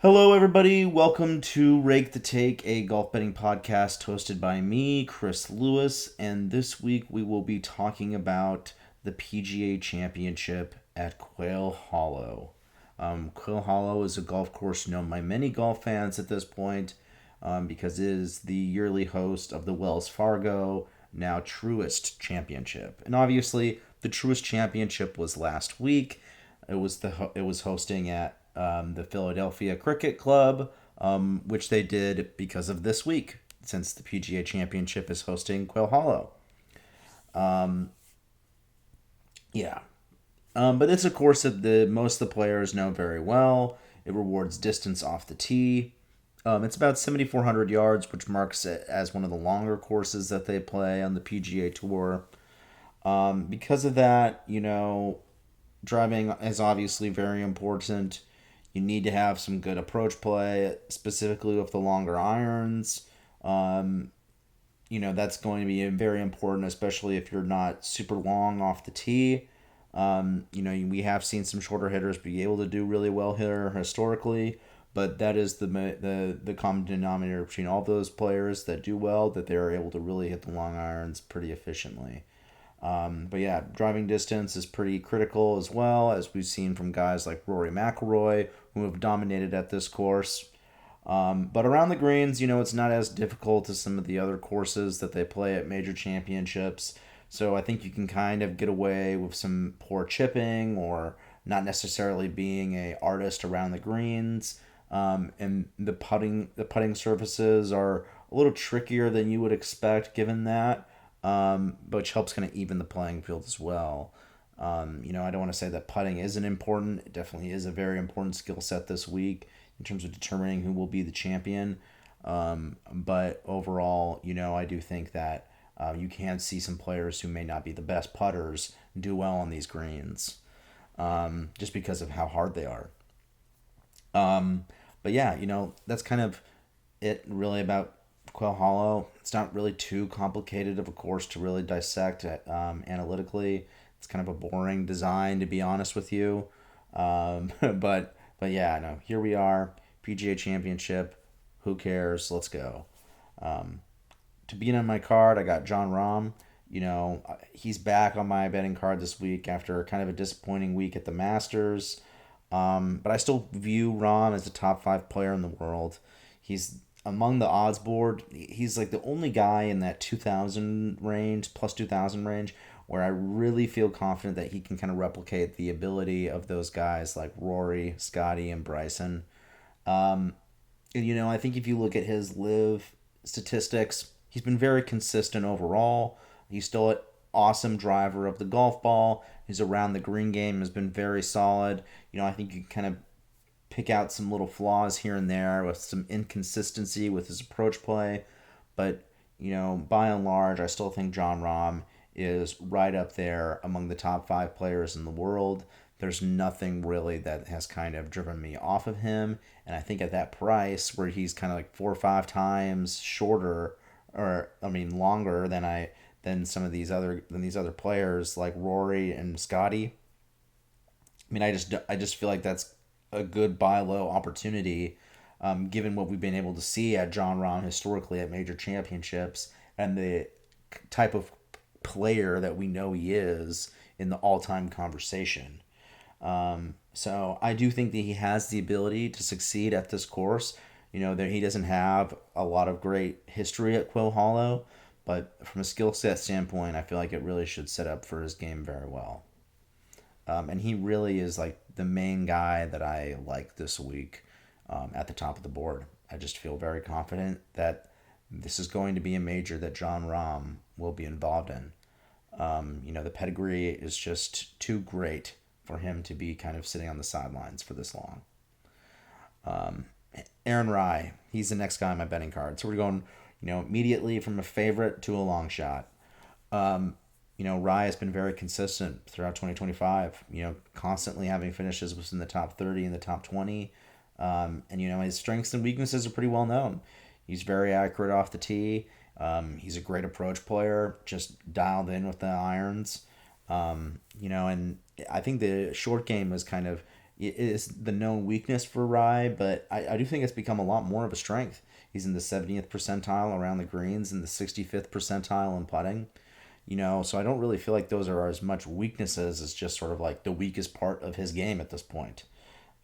Hello, everybody. Welcome to Rake the Take, a golf betting podcast hosted by me, Chris Lewis. And this week we will be talking about the PGA Championship at Quail Hollow. Quail Hollow is a golf course known by many golf fans at this point because it is the yearly host of the Wells Fargo, now Truist Championship. And obviously, the Truist Championship was last week. It was hosting at the Philadelphia Cricket Club, which they did because of this week, since the PGA Championship is hosting Quail Hollow. Yeah, but it's a course that most of the players know very well. It rewards distance off the tee. It's about 7,400 yards, which marks it as one of the longer courses that they play on the PGA Tour. Because of that, driving is obviously very important. You need to have some good approach play, specifically with the longer irons. That's going to be very important, especially if you're not super long off the tee. We have seen some shorter hitters be able to do really well here historically, but that is the common denominator between all those players that do well, that they're able to really hit the long irons pretty efficiently. But yeah, driving distance is pretty critical as well, as we've seen from guys like Rory McIlroy, who have dominated at this course. But around the greens, it's not as difficult as some of the other courses that they play at major championships. So I think you can kind of get away with some poor chipping or not necessarily being a artist around the greens. And the putting surfaces are a little trickier than you would expect, given that. Which helps kind of even the playing field as well. I don't want to say that putting isn't important. It definitely is a very important skill set this week in terms of determining who will be the champion. But overall, I do think that you can see some players who may not be the best putters do well on these greens, just because of how hard they are. But yeah, that's kind of it really about Quail Hollow. It's not really too complicated of a course to really dissect analytically. It's kind of a boring design, to be honest with you. But yeah, no. Here we are, PGA Championship. Who cares? Let's go. To begin on my card, I got John Rahm. He's back on my betting card this week after kind of a disappointing week at the Masters. But I still view Rahm as a top five player in the world. He's among the odds board. He's like the only guy in that 2000 range, plus 2000 range, where I really feel confident that he can kind of replicate the ability of those guys like Rory, Scotty, and Bryson. I think if you look at his live statistics, he's been very consistent overall. He's still an awesome driver of the golf ball. His around the green game has been very solid. I think you kind of pick out some little flaws here and there with some inconsistency with his approach play. But, by and large, I still think John Rahm is right up there among the top five players in the world. There's nothing really that has kind of driven me off of him. And I think at that price, where he's kind of like 4 or 5 times shorter, or I mean longer than these other players like Rory and Scotty. I mean, I just feel like that's a good buy low opportunity, given what we've been able to see at John Rahm historically at major championships and the type of player that we know he is in the all time conversation. So I do think that he has the ability to succeed at this course. That he doesn't have a lot of great history at Quail Hollow, but from a skill set standpoint, I feel like it really should set up for his game very well. And he really is like the main guy that I like this week, at the top of the board. I just feel very confident that this is going to be a major that John Rahm will be involved in. The pedigree is just too great for him to be kind of sitting on the sidelines for this long. Aaron Rai, he's the next guy on my betting card. So we're going, immediately from a favorite to a long shot. Rai has been very consistent throughout 2025, constantly having finishes within the top 30 and the top 20. His strengths and weaknesses are pretty well known. He's very accurate off the tee. He's a great approach player, just dialed in with the irons. And I think the short game was kind of it is the known weakness for Rye, but I do think it's become a lot more of a strength. He's in the 70th percentile around the greens and the 65th percentile in putting. So I don't really feel like those are as much weaknesses as just sort of like the weakest part of his game at this point.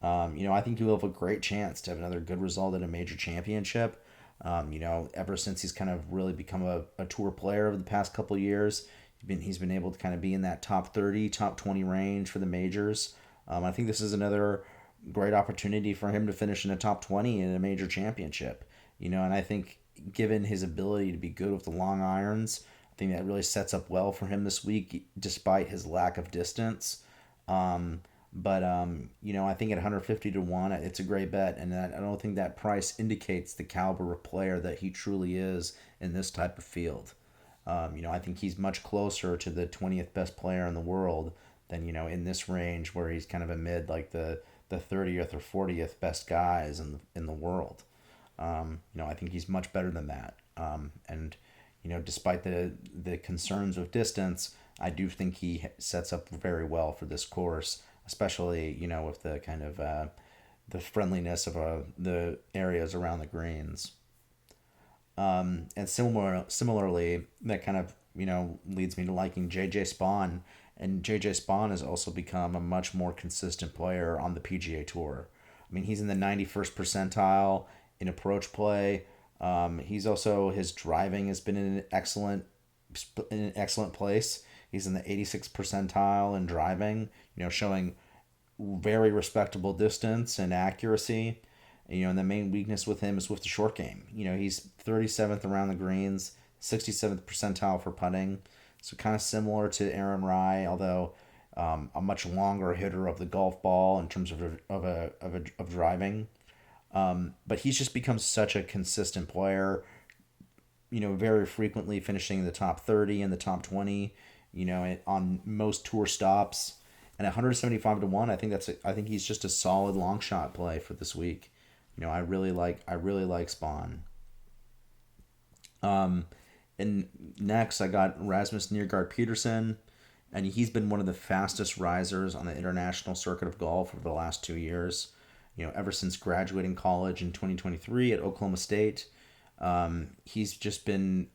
I think he'll have a great chance to have another good result at a major championship. Ever since he's kind of really become a tour player over the past couple of years, he's been able to kind of be in that top 30, top 20 range for the majors. I think this is another great opportunity for him to finish in the top 20 in a major championship. And I think given his ability to be good with the long irons, I think that really sets up well for him this week, despite his lack of distance. But I think at 150 to 1, it's a great bet. And I don't think that price indicates the caliber of player that he truly is in this type of field. I think he's much closer to the 20th best player in the world than, in this range where he's kind of amid like the 30th or 40th best guys in the world. I think he's much better than that. And despite the concerns with distance, I do think he sets up very well for this course, especially with the kind of the friendliness of the areas around the greens. And similarly, that kind of leads me to liking JJ Spaun, and JJ Spaun has also become a much more consistent player on the PGA Tour. I mean, he's in the 91st percentile in approach play. He's also his driving has been in an excellent place. He's in the 86th percentile in driving, showing very respectable distance and accuracy. And the main weakness with him is with the short game. He's 37th around the greens, 67th percentile for putting. So kind of similar to Aaron Rai, although a much longer hitter of the golf ball in terms of driving. But he's just become such a consistent player. Very frequently finishing in the top 30 and the top 20. On most tour stops. And at 175 to 1, I think he's just a solid long shot play for this week. I really like Spawn. And next I got Rasmus Neergaard-Petersen, and he's been one of the fastest risers on the international circuit of golf over the last 2 years. Ever since graduating college in 2023 at Oklahoma State, he's just been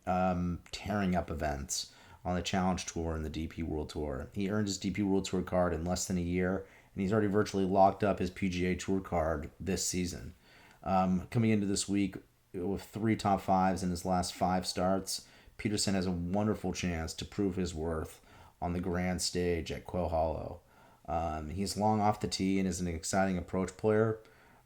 tearing up events on the Challenge Tour and the DP World Tour. He earned his DP World Tour card in less than a year, and he's already virtually locked up his PGA Tour card this season. Coming into this week with 3 top 5s in his last 5 starts, Peterson has a wonderful chance to prove his worth on the grand stage at Quail Hollow. He's long off the tee and is an exciting approach player.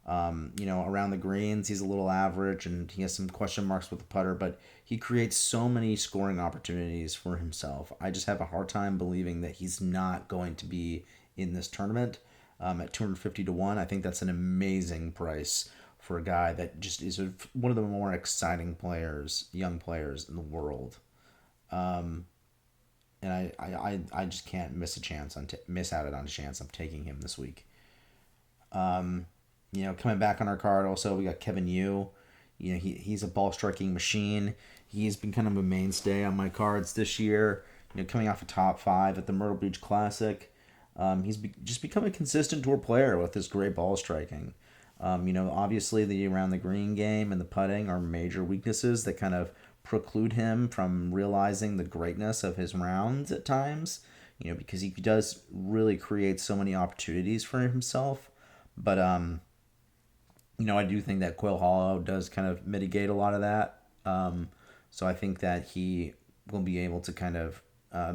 Around the greens, he's a little average and he has some question marks with the putter, but he creates so many scoring opportunities for himself. I just have a hard time believing that he's not going to be in this tournament. At 250 to 1, I think that's an amazing price for a guy that just is one of the more exciting players, young players in the world. And I just can't miss out on a chance. I'm taking him this week. Coming back on our card, also we got Kevin Yu. He's a ball striking machine. He's been kind of a mainstay on my cards this year. Coming off a top 5 at the Myrtle Beach Classic. Just become a consistent tour player with his great ball striking. Obviously the around the green game and the putting are major weaknesses that kind of preclude him from realizing the greatness of his rounds at times. Because he does really create so many opportunities for himself. But I do think that Quail Hollow does kind of mitigate a lot of that. So I think that he will be able to kind of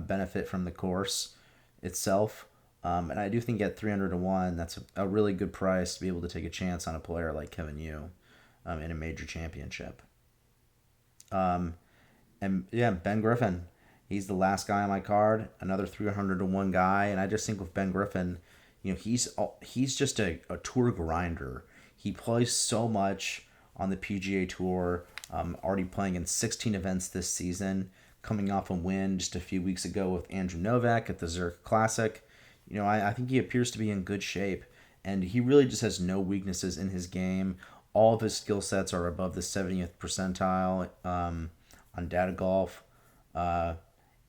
benefit from the course itself. And I do think at 300 to 1, that's a really good price to be able to take a chance on a player like Kevin Yu in a major championship. And yeah, Ben Griffin. He's the last guy on my card, another 300 to 1 guy. And I just think with Ben Griffin, he's just a tour grinder. He plays so much on the PGA Tour, already playing in 16 events this season, coming off a win just a few weeks ago with Andrew Novak at the Zurich Classic. I think he appears to be in good shape, and he really just has no weaknesses in his game. All of his skill sets are above the 70th percentile on Data Golf.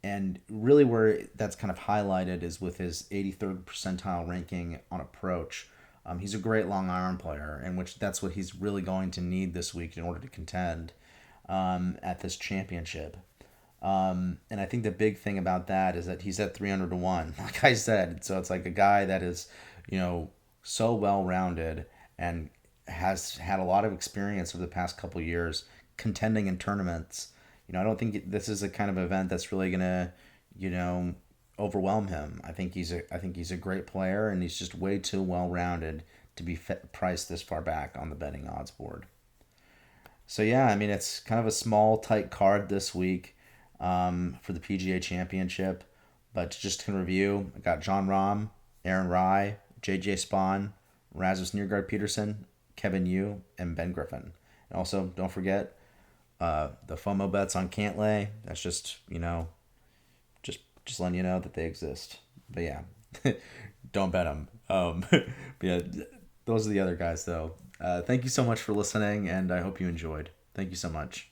And really where that's kind of highlighted is with his 83rd percentile ranking on approach, He's a great long iron player, and which that's what he's really going to need this week in order to contend at this championship. And I think the big thing about that is that he's at 300 to 1, like I said. So it's like a guy that is, so well rounded and has had a lot of experience over the past couple years contending in tournaments. I don't think this is a kind of event that's really gonna, you know, overwhelm him. I think he's a great player, and he's just way too well rounded to be priced this far back on the betting odds board. So yeah, I mean it's kind of a small, tight card this week for the PGA Championship. But just to review, I got John Rahm, Aaron Rai, JJ Spawn, Rasmus Neergaard-Petersen, Kevin Yu, and Ben Griffin. And also, don't forget the FOMO bets on Cantlay. That's just letting you know that they exist. But yeah, don't bet them. But yeah, those are the other guys though. Thank you so much for listening, and I hope you enjoyed. Thank you so much.